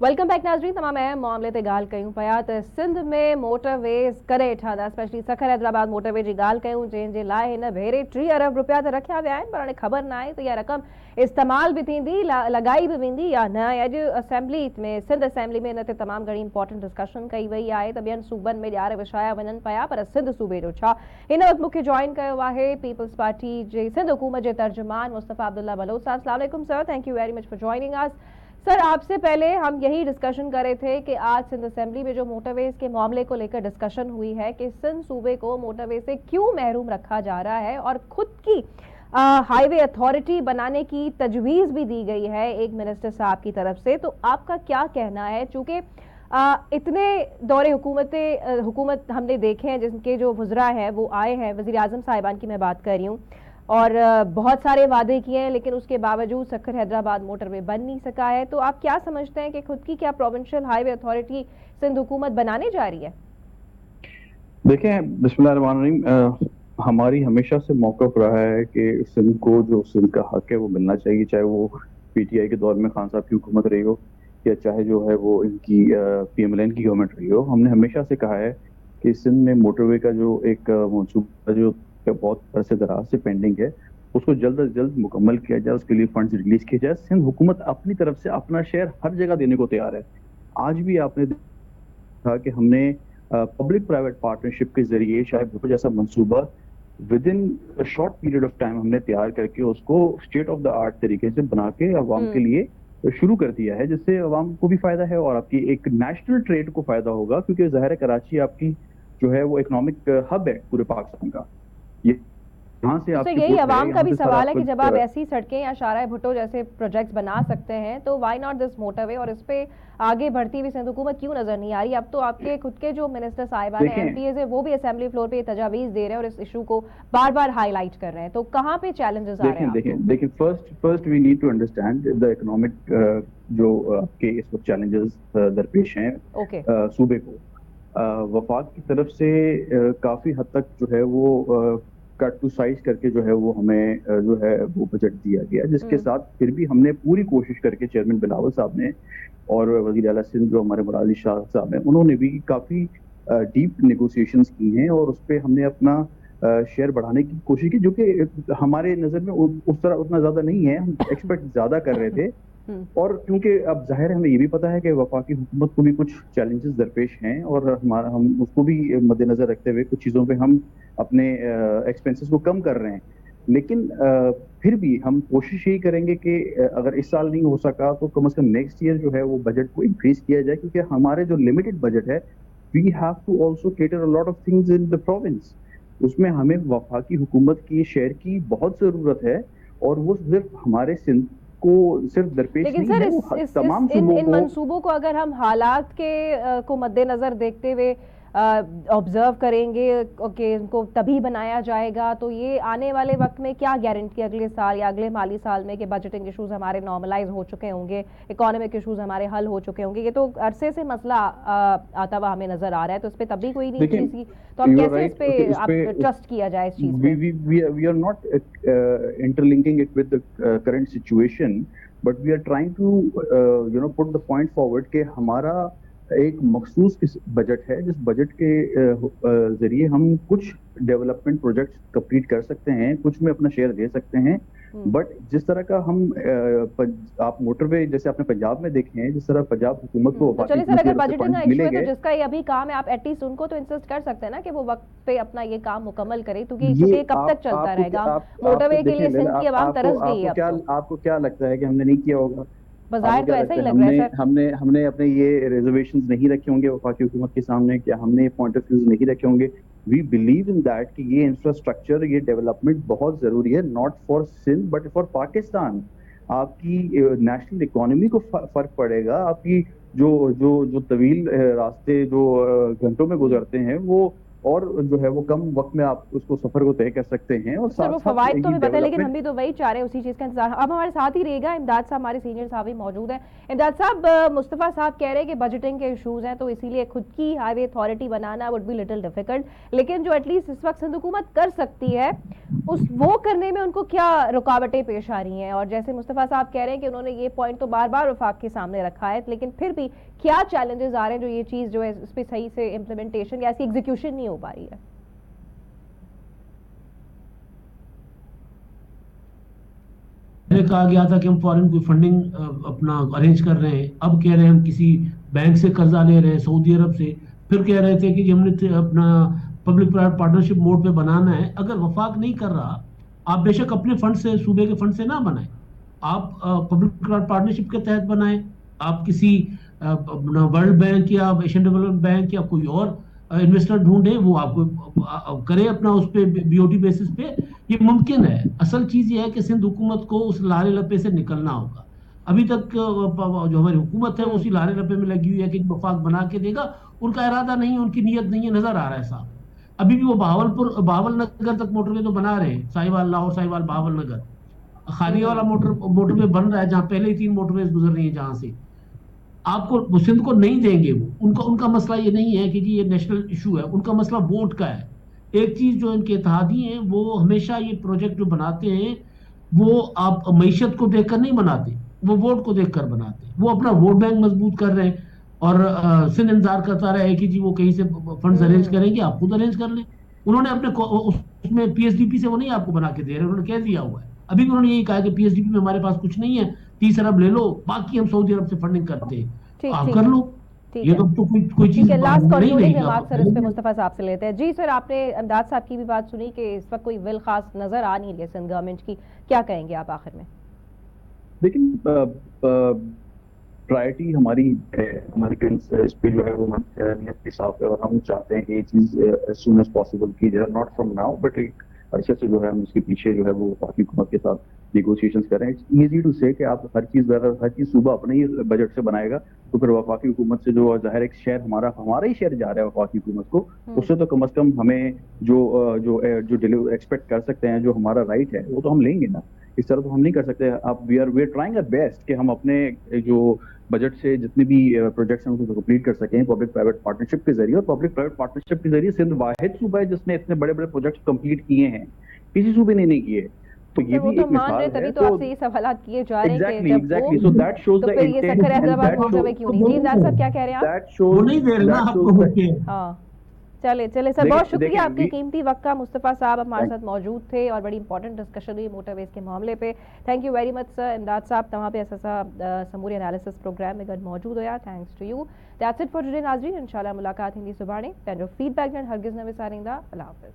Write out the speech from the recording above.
Welcome back नाज़रीन। तमाम अहम मामले ते ॻाल्हि कयूं पिया त सिंध में मोटरवेज़ करे ठहंदा, स्पेशली सखर हैदराबाद मोटरवे जी ॻाल्हि कयूं, जंहिंजे लाइ हिन भेरे 3 अरब रुपया त रखिया विया आहिनि, पर हाणे ख़बर न आहे त इहा रक़म इस्तेमाल भी थींदी, लॻाई भी वेंदी या न। अॼु असेंबली में, सिंध असेंबली में इन ते तमामु घणी इंपॉर्टेंट डिस्कशन कई वई आहे त ॿियनि सूबनि में ॾियार विछाया वञनि पिया, पर सिंध सूबे जो छा। हिन वक़्तु मूंखे जॉइन कयो आहे पीपल्स पार्टी जे सिंध हुकूमत जे तर्जुमान मुस्तफ़ा अब्दुल्ला बलोच साहब। अस्सलाम वालेकुम sir, thank you very much for joining us. Sir, आपसे पहले हम यही डिस्कशन कर रहे थे कि आज सिंध असेंबली में जो मोटरवेज के मामले को लेकर डिस्कशन हुई है कि सिंध सूबे को मोटरवे से क्यों महरूम रखा जा रहा है, और खुद की हाईवे अथॉरिटी बनाने की तजवीज़ भी दी गई है एक मिनिस्टर साहब की तरफ से। तो आपका क्या कहना है, चूँकि इतने दौरे हुकूमत हमने देखे हैं जिनके जो वज़रा हैं वो आए हैं, वज़ीर आज़म साहिबान की मैं बात कर रही हूँ, और बहुत सारे वादे किए हैं, लेकिन उसके बावजूद सखर हैदराबाद मोटरवे बन नहीं सका है। तो आप क्या समझते हैं कि खुद की क्या प्रोविंशियल हाईवे अथॉरिटी सिंध हुकूमत बनाने जा रही है? देखें, बिस्मिल्लाहिर्रहमानिर्रहीम, हमारी हमेशा से मौक़िफ़ रहा है कि सिंध को जो सिंध का हक है वो मिलना चाहिए, चाहे वो पीटीआई के दौर में खान साहब की हुकूमत रही हो या चाहे जो है वो इनकी पीएमएलएन की गवर्नमेंट रही हो। हमने हमेशा से कहा है कि सिंध में मोटरवे का जो एक मंसूबा जो बहुत अरसे दराज से पेंडिंग है, उसको जल्द अज जल्द मुकम्मल किया जाए, उसके लिए फंड्स रिलीज किए जाए। सिंध हुकूमत अपनी तरफ से अपना शेयर हर जगह देने को तैयार है। आज भी आपने देखा कि हमने पब्लिक प्राइवेट पार्टनरशिप के जरिए शायद भुट्टो जैसा मंसूबा with in short period of time हमने तैयार करके उसको स्टेट ऑफ द आर्ट तरीके से बना के अवाम के लिए शुरू कर दिया है, जिससे अवाम को भी फायदा है और आपकी एक नेशनल ट्रेड को फायदा होगा, क्योंकि ज़ाहिर है कराची आपकी जो है वो इकोनॉमिक हब है पूरे पाकिस्तान का। ये तो यही अवाम का भी सवाल है कि जब आप ऐसी सड़कें या शाहराह भुट्टो जैसे प्रोजेक्ट्स बना सकते हैं तो व्हाई नॉट दिस मोटरवे, और इस पे आगे बढ़ती हुई सिंध हुकूमत क्यों नजर नहीं आ रही? अब तो आपके खुद के जो मिनिस्टर साहिबान है, एमपीएस है, वो भी असेंबली फ्लोर पे तजावीज दे रहे हैं और इस इशू को बार बार हाईलाइट कर रहे हैं। तो कहाँ पे चैलेंजेस आ रहे हैं? देखिए, first we need to understand the economic जो आपके इस वक्त चैलेंजेस दरपेश हैं सूबे को। वफाक की तरफ से काफी हद तक जो है वो कट टू साइज करके जो है वो हमें जो है वो बजट दिया गया, जिसके साथ फिर भी हमने पूरी कोशिश करके चेयरमैन बिलावल साहब ने और वज़ीर आला सिंध जो हमारे मुराद अली शाह साहब हैं, उन्होंने भी काफ़ी डीप नेगोशिएशंस की हैं और उस पर हमने अपना शेयर बढ़ाने की कोशिश की, जो कि हमारे नज़र में उस तरह उतना ज़्यादा नहीं है। हम एक्सपेक्ट ज़्यादा कर रहे थे, और क्योंकि अब जाहिर है हमें ये भी पता है कि वफाकी हुकूमत को भी कुछ चैलेंजेस दरपेश हैं और हम उसको भी मद्देनजर रखते हुए कुछ चीज़ों पे हम अपने एक्सपेंसेस को कम कर रहे हैं। लेकिन फिर भी हम कोशिश यही करेंगे कि अगर इस साल नहीं हो सका तो कम से कम नेक्स्ट ईयर जो है वो बजट को इंक्रीज किया जाए, क्योंकि हमारे जो लिमिटेड बजट है, we have to also cater a lot of things in the province. उसमें हमें वफाकी हुकूमत की शेयर की बहुत ज़रूरत है, और वो सिर्फ हमारे सिंध को सिर्फ दरपेश लेकिन नहीं सर, है, तमाम इन मंसूबों को अगर हम हालात के को मद्देनजर देखते हुए ऑब्जर्व करेंगे कि इनको तभी बनाया जाएगा, तो ये आने वाले वक्त में क्या गारंटी अगले साल या अगले माली साल में कि बजटिंग इश्यूज हमारे नॉर्मलाइज हो चुके होंगे, इकोनॉमिक इश्यूज हमारे हल हो चुके होंगे? ये तो अरसे से मसला आता हुआ हमें नजर आ रहा है, तो इस पे तभी कोई नहीं चीज की, तो अब कैसे इस पे ट्रस्ट किया जाए इस चीज पे? We are not interlinking it with the current situation, but we are trying to put the point forward कि हमारा एक मखसूस बजट है, जिस बजट के जरिए हम कुछ डेवलपमेंट प्रोजेक्ट्स कंप्लीट कर सकते हैं, कुछ में अपना शेयर दे सकते हैं। बट जिस तरह का हम आप मोटरवे जैसे आपने पंजाब में देखे हैं, जिस तरह पंजाब हुकूमत को तो चलिए सर, अगर बजटिंग का इशू है तो जिसका ये अभी काम है, आप एटलीस्ट उनको तो इंसिस्ट कर सकते हैं ना कि वो वक्त पे अपना ये काम मुकम्मल करे, क्योंकि ये कब तक चलता रहेगा? मोटरवे के लिए सिंध की आवाम तरस गई है। आपको क्या लगता है कि हमने नहीं किया होगा? बाजार तो ऐसा ही लग रहा है सर। हमने अपने ये रिजर्वेशंस नहीं रखे होंगे वफाकी हुकूमत के सामने, क्या हमने पॉइंट ऑफ व्यूज नहीं रखे होंगे? वी बिलीव इन दैट कि ये इंफ्रास्ट्रक्चर, ये डेवलपमेंट बहुत जरूरी है, not for Sindh but for Pakistan. आपकी नेशनल इकोनॉमी को फर्क पड़ेगा, आपकी जो जो जो तवील रास्ते जो घंटों में गुजरते हैं वो, اور جو ہے وہ کم وقت میں آپ اس کو سفر کو طے کر سکتے ہیں. اور سر وہ فوائد تو ہمیں پتہ ہے لیکن ہم بھی تو وہی چاہ رہے ہیں اسی چیز کا انتظار. اب ہمارے ساتھ ہی رہے گا امداد صاحب, ہمارے سینئر صاحب ہی موجود ہیں. امداد صاحب, مصطفیٰ صاحب کہہ رہے ہیں کہ بجٹنگ کے ایشوز ہیں تو اسی لیے خود کی ہائی وے اتھارٹی بنانا وڈ بی لٹل ڈیفیکلٹ, لیکن جو ایٹ لیسٹ اس وقت سندھ حکومت کر سکتی ہے وہ کرنے میں ان کو کیا رکاوٹیں پیش آ رہی ہیں؟ اور جیسے مصطفیٰ صاحب کہہ رہے ہیں کہ انہوں نے یہ پوائنٹ تو بار بار وفاق کے سامنے رکھا ہے, لیکن پھر بھی کیا چیلنجز آ رہے ہیں جو یہ چیز جو ہے اس پہ صحیح سے امپلیمنٹیشن یا ایسی ایگزیکیوشن نہیں ہو پا رہی ہے؟ کہا گیا تھا کہ ہم فارن کوئی فنڈنگ اپنا ارینج کر رہے ہیں, اب کہہ رہے ہیں ہم کسی بینک سے قرضہ لے رہے ہیں سعودی عرب سے, پھر کہہ رہے تھے کہ ہم نے اپنا پبلک پرائیویٹ پارٹنرشپ موڈ پہ بنانا ہے. اگر وفاق نہیں کر رہا, آپ بے شک اپنے فنڈ سے, صوبے کے فنڈ سے نہ بنائیں, آپ پبلک پرائیویٹ پارٹنرشپ کے تحت بنائیں, آپ کسی ورلڈ بینک یا ایشین ڈیولپمنٹ بینک یا کوئی اور انویسٹر ڈھونڈیں, وہ آپ کو کرے اپنا اس پہ بی او ٹی بیسس پہ. یہ ممکن ہے. اصل چیز یہ ہے کہ سندھ حکومت کو اس لارے لپے سے نکلنا ہوگا. ابھی تک جو ہماری حکومت ہے وہ اسی لارے لپے میں لگی ہوئی ہے کہ وفاق بنا کے دے گا. ان کا ارادہ نہیں ہے, ان کی نیت نہیں ہے, نظر آ رہا ہے صاحب. ابھی بھی وہ بہاول نگر تک موٹر وے تو بنا رہے ہیں, ساہیوال لاہور ساہیوال بہاول نگر, خانیہ والا موٹر وے بن رہا ہے جہاں پہلے ہی 3 موٹر ویز گزر رہی ہیں جہاں سے. آپ کو سندھ کو نہیں دیں گے وہ, ان کا مسئلہ یہ نہیں ہے کہ جی یہ نیشنل ایشو ہے, ان کا مسئلہ ووٹ کا ہے. ایک چیز جو ان کے اتحادی ہیں وہ ہمیشہ یہ پروجیکٹ جو بناتے ہیں وہ آپ معیشت کو دیکھ کر نہیں بناتے, وہ ووٹ کو دیکھ کر بناتے ہیں. وہ اپنا ووٹ بینک مضبوط کر رہے ہیں اور سندھ انتظار کرتا رہا ہے کہ جی وہ کہیں سے فنڈز ارینج کریں گے, آپ خود ارینج کر لیں. انہوں نے اپنے اس میں پی ایس ڈی پی سے وہ نہیں آپ کو بنا کے دے رہے, انہوں نے کہہ دیا ہوا ہے. ابھی بھی انہوں نے یہی کہا کہ پی ایس ڈی پی میں ہمارے پاس کچھ نہیں ہے, 30 ارب لے لو, باقی ہم سعودی عرب سے فنڈنگ کرتے ہیں, آپ کر لو. یہ تو کوئی چیز لاسٹ نہیں کنکلوڈنگ رہی. ریمارک سر اس پہ مصطفیٰ صاحب سے لیتے ہیں. جی سر, آپ نے امداد صاحب کی بھی بات سنی کہ اس وقت کوئی ول خاص نظر آ نہیں رہی ہے سندھ گورنمنٹ کی, کیا کہیں گے آپ آخر میں؟ لیکن پرائرٹی ہماری ہے, ہماری اس پہ جو ہے وہ نیت کے ساتھ ہے, اور ہم چاہتے ہیں کہ یہ چیز ایز سون ایز پاسبل کی جائے, ناٹ فرام ناؤ بٹ ایک عرصے سے جو ہے ہم اس کے پیچھے جو ہے وہ وفاقی حکومت کے ساتھ نیگوسیشنز کر رہے ہیں. اٹس ایزی ٹو سے کہ آپ ہر چیز صوبہ اپنے ہی بجٹ سے بنائے گا, تو پھر وفاقی حکومت سے جو ظاہر ایک شیئر ہمارا ہی شیئر جا رہا ہے وفاقی حکومت کو, اس سے تو کم از کم ہمیں جو ایکسپیکٹ کر سکتے ہیں, جو ہمارا رائٹ ہے وہ تو ہم لیں گے نا. اس طرح تو ہم نہیں کر سکتے. آپ we are trying our best کہ ہم اپنے جو بجٹ سے جتنے بھی پروجیکٹس ہیں ان کو کمپلیٹ کر سکیں پبلک پرائیویٹ پارٹنرشپ کے ذریعے. اور پبلک پرائیویٹ پارٹنرشپ کے ذریعے سندھ واحد صوبہ ہے جس نے اتنے بڑے بڑے پروجیکٹس کمپلیٹ کیے ہیں, کسی صوبے نے نہیں کیے. تو یہ بھی ایک مثال ہے. تبھی تو آپ سے یہ سوالات کیے جا رہے ہیں کہ ایگزیکٹلی سو دیٹ شوز تو دی پھر یہ سکر حیدرآباد موٹر وے کیوں نہیں؟ جی صاحب کیا کہہ رہے ہیں آپ؟ دیٹ شوز ہاں چلے سر, بہت شکریہ آپ کے قیمتی وقت کا. مصطفیٰ صاحب ہمارے ساتھ موجود تھے اور بڑی امپورٹنٹ ڈسکشن ہوئی موٹر ویز کے معاملے پہ. Thank you very much sir. Imdad صاحب تمام پہ ایسا سموری انالیسس پروگرام میں گڈ موجود ہویا. Thanks to you. That's it for today ناظرین, انشاءاللہ ملاقات ہندی صبح نے. پینجو فیڈ بیک جن ہرگز نہ وساریں دا. اللہ حافظ.